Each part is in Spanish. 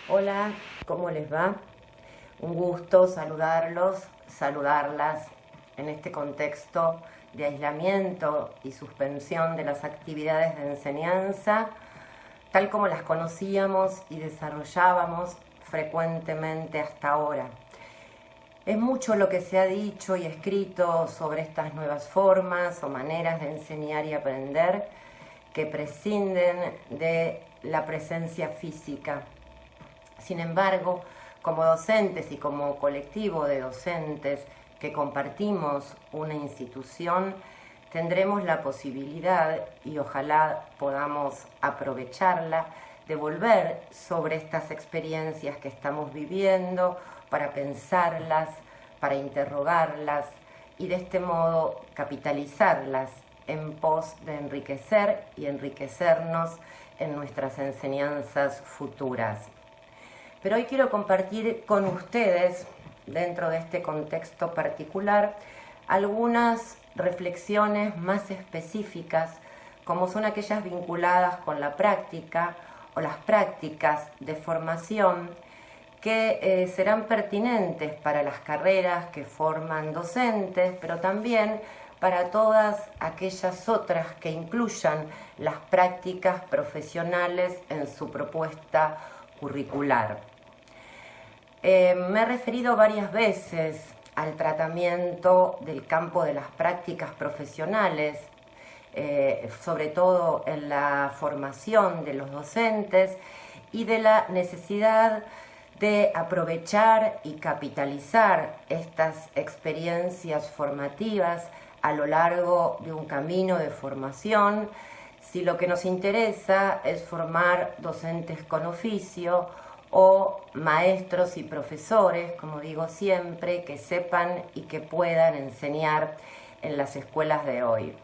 Hola, ¿cómo les va? Un gusto saludarlos, saludarlas en este contexto de aislamiento y suspensión de las actividades de enseñanza, tal como las conocíamos y desarrollábamos frecuentemente hasta ahora. Es mucho lo que se ha dicho y escrito sobre estas nuevas formas o maneras de enseñar y aprender que prescinden de la presencia física. Sin embargo, como docentes y como colectivo de docentes que compartimos una institución, tendremos la posibilidad, y ojalá podamos aprovecharla, de volver sobre estas experiencias que estamos viviendo para pensarlas, para interrogarlas y de este modo capitalizarlas en pos de enriquecer y enriquecernos en nuestras enseñanzas futuras. Pero hoy quiero compartir con ustedes, dentro de este contexto particular, algunas reflexiones más específicas, como son aquellas vinculadas con la práctica o las prácticas de formación que serán pertinentes para las carreras que forman docentes, pero también para todas aquellas otras que incluyan las prácticas profesionales en su propuesta curricular. Me he referido varias veces al tratamiento del campo de las prácticas profesionales, sobre todo en la formación de los docentes, y de la necesidad de aprovechar y capitalizar estas experiencias formativas a lo largo de un camino de formación, si lo que nos interesa es formar docentes con oficio o maestros y profesores, como digo siempre, que sepan y que puedan enseñar en las escuelas de hoy.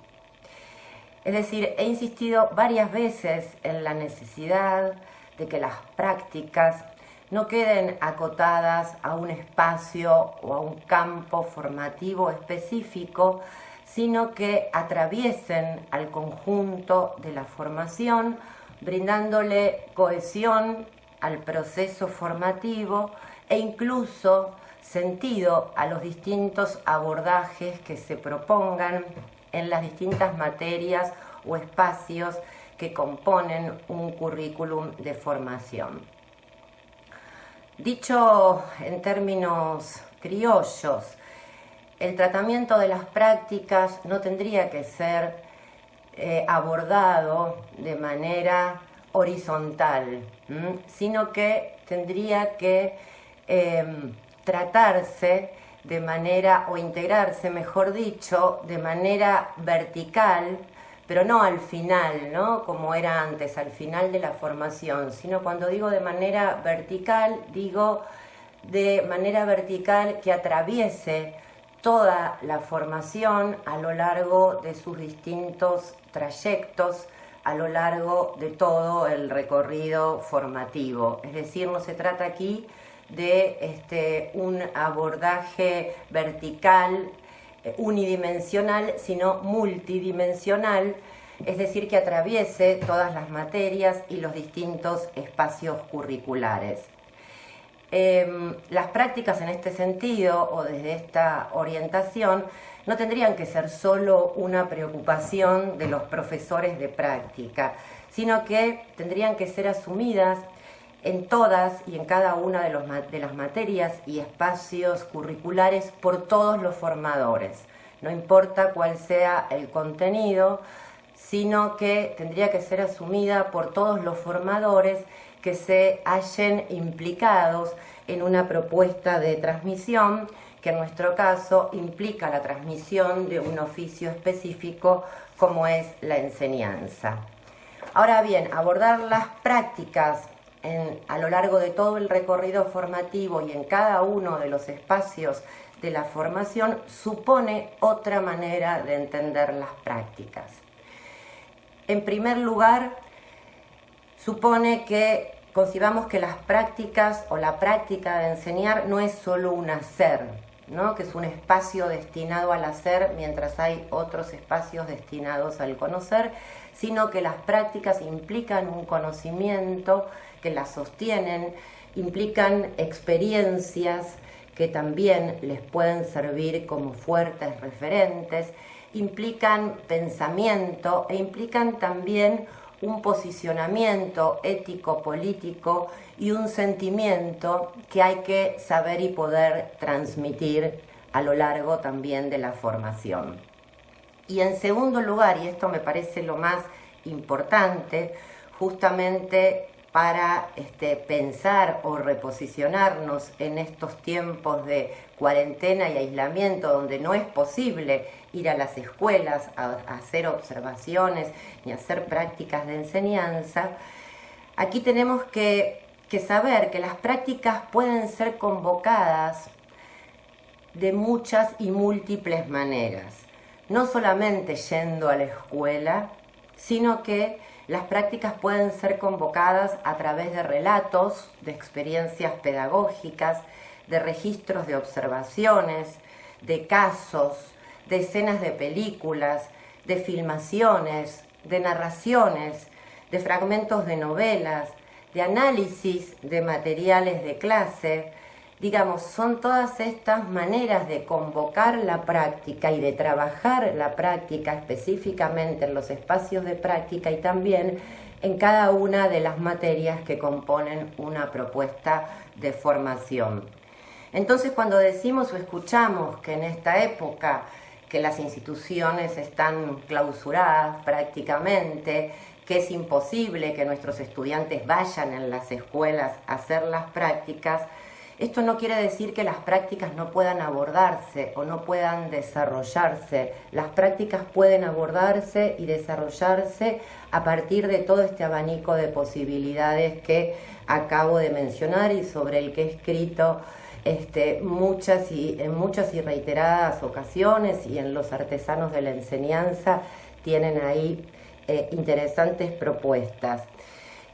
Es decir, he insistido varias veces en la necesidad de que las prácticas no queden acotadas a un espacio o a un campo formativo específico, sino que atraviesen al conjunto de la formación, brindándole cohesión al proceso formativo e incluso sentido a los distintos abordajes que se propongan en las distintas materias o espacios que componen un currículum de formación. Dicho en términos criollos, el tratamiento de las prácticas no tendría que ser abordado de manera horizontal, sino que tendría que tratarse de manera, o integrarse, mejor dicho, de manera vertical, pero no al final, ¿no? Como era antes, al final de la formación, sino cuando digo de manera vertical, digo de manera vertical que atraviese toda la formación a lo largo de sus distintos trayectos, a lo largo de todo el recorrido formativo. Es decir, no se trata aquí de un abordaje vertical, unidimensional, sino multidimensional, es decir, que atraviese todas las materias y los distintos espacios curriculares. Las prácticas en este sentido o desde esta orientación no tendrían que ser solo una preocupación de los profesores de práctica, sino que tendrían que ser asumidas en todas y en cada una de las materias y espacios curriculares por todos los formadores. No importa cuál sea el contenido, sino que tendría que ser asumida por todos los formadores que se hallen implicados en una propuesta de transmisión, que en nuestro caso implica la transmisión de un oficio específico como es la enseñanza. Ahora bien, abordar las prácticas a lo largo de todo el recorrido formativo y en cada uno de los espacios de la formación supone otra manera de entender las prácticas. En primer lugar, supone que concibamos que las prácticas o la práctica de enseñar no es solo un hacer, ¿no? Que es un espacio destinado al hacer mientras hay otros espacios destinados al conocer, sino que las prácticas implican un conocimiento, que las sostienen, implican experiencias que también les pueden servir como fuertes referentes, implican pensamiento e implican también un posicionamiento ético-político y un sentimiento que hay que saber y poder transmitir a lo largo también de la formación. Y en segundo lugar, y esto me parece lo más importante, justamente para pensar o reposicionarnos en estos tiempos de cuarentena y aislamiento, donde no es posible ir a las escuelas a hacer observaciones ni hacer prácticas de enseñanza, aquí tenemos que saber que las prácticas pueden ser convocadas de muchas y múltiples maneras, no solamente yendo a la escuela, sino que las prácticas pueden ser convocadas a través de relatos, de experiencias pedagógicas, de registros de observaciones, de casos, de escenas de películas, de filmaciones, de narraciones, de fragmentos de novelas, de análisis de materiales de clase. Digamos, son todas estas maneras de convocar la práctica y de trabajar la práctica específicamente en los espacios de práctica y también en cada una de las materias que componen una propuesta de formación. Entonces, cuando decimos o escuchamos que en esta época que las instituciones están clausuradas prácticamente, que es imposible que nuestros estudiantes vayan en las escuelas a hacer las prácticas, esto no quiere decir que las prácticas no puedan abordarse o no puedan desarrollarse. Las prácticas pueden abordarse y desarrollarse a partir de todo este abanico de posibilidades que acabo de mencionar y sobre el que he escrito en muchas y reiteradas ocasiones, y en Los Artesanos de la Enseñanza tienen ahí interesantes propuestas.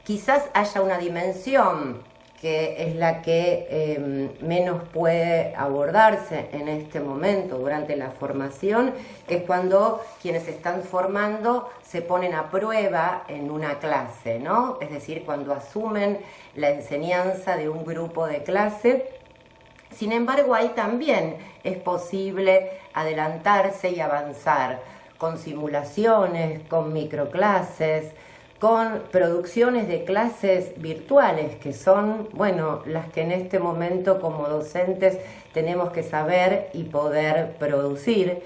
Quizás haya una dimensión que es la que menos puede abordarse en este momento durante la formación, que es cuando quienes están formando se ponen a prueba en una clase, ¿no? Es decir, cuando asumen la enseñanza de un grupo de clase. Sin embargo, ahí también es posible adelantarse y avanzar con simulaciones, con microclases, con producciones de clases virtuales, que son, bueno, las que en este momento como docentes tenemos que saber y poder producir,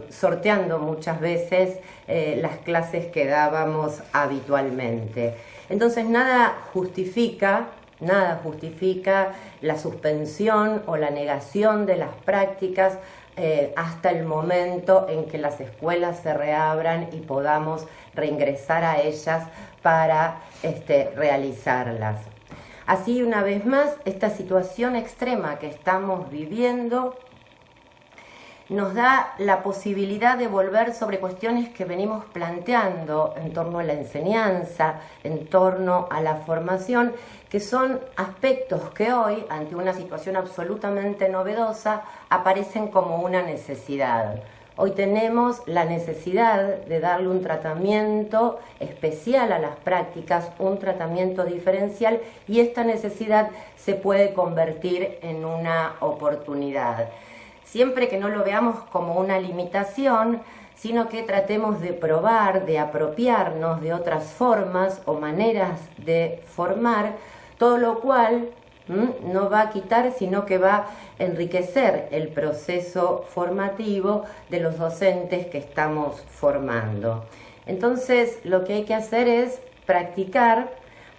sorteando muchas veces las clases que dábamos habitualmente. Entonces nada justifica la suspensión o la negación de las prácticas hasta el momento en que las escuelas se reabran y podamos reingresar a ellas para realizarlas. Así, una vez más, esta situación extrema que estamos viviendo nos da la posibilidad de volver sobre cuestiones que venimos planteando en torno a la enseñanza, en torno a la formación, que son aspectos que hoy, ante una situación absolutamente novedosa, aparecen como una necesidad. Hoy tenemos la necesidad de darle un tratamiento especial a las prácticas, un tratamiento diferencial, y esta necesidad se puede convertir en una oportunidad. Siempre que no lo veamos como una limitación, sino que tratemos de probar, de apropiarnos de otras formas o maneras de formar, todo lo cual no va a quitar, sino que va a enriquecer el proceso formativo de los docentes que estamos formando. Entonces, lo que hay que hacer es practicar,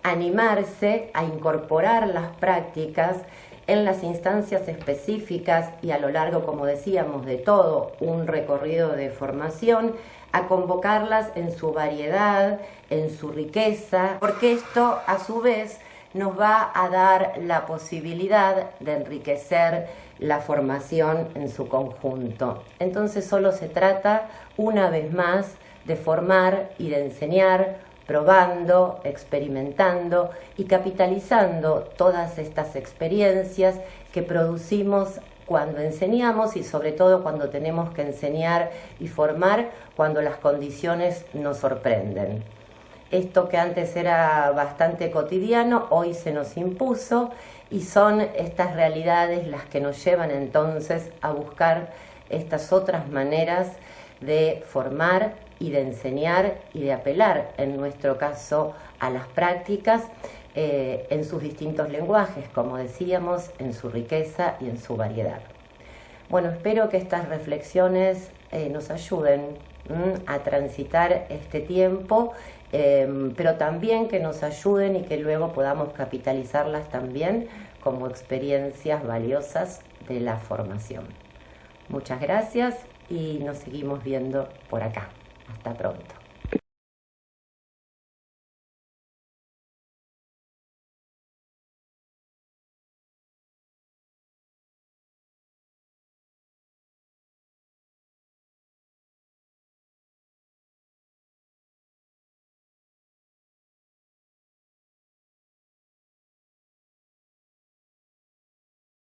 animarse a incorporar las prácticas en las instancias específicas y a lo largo, como decíamos, de todo un recorrido de formación, a convocarlas en su variedad, en su riqueza, porque esto a su vez nos va a dar la posibilidad de enriquecer la formación en su conjunto. Entonces solo se trata, una vez más, de formar y de enseñar, probando, experimentando y capitalizando todas estas experiencias que producimos cuando enseñamos, y sobre todo cuando tenemos que enseñar y formar cuando las condiciones nos sorprenden. Esto que antes era bastante cotidiano, hoy se nos impuso y son estas realidades las que nos llevan entonces a buscar estas otras maneras de formar y de enseñar y de apelar, en nuestro caso, a las prácticas en sus distintos lenguajes, como decíamos, en su riqueza y en su variedad. Bueno, espero que estas reflexiones nos ayuden a transitar este tiempo, pero también que nos ayuden y que luego podamos capitalizarlas también como experiencias valiosas de la formación. Muchas gracias y nos seguimos viendo por acá. Hasta pronto.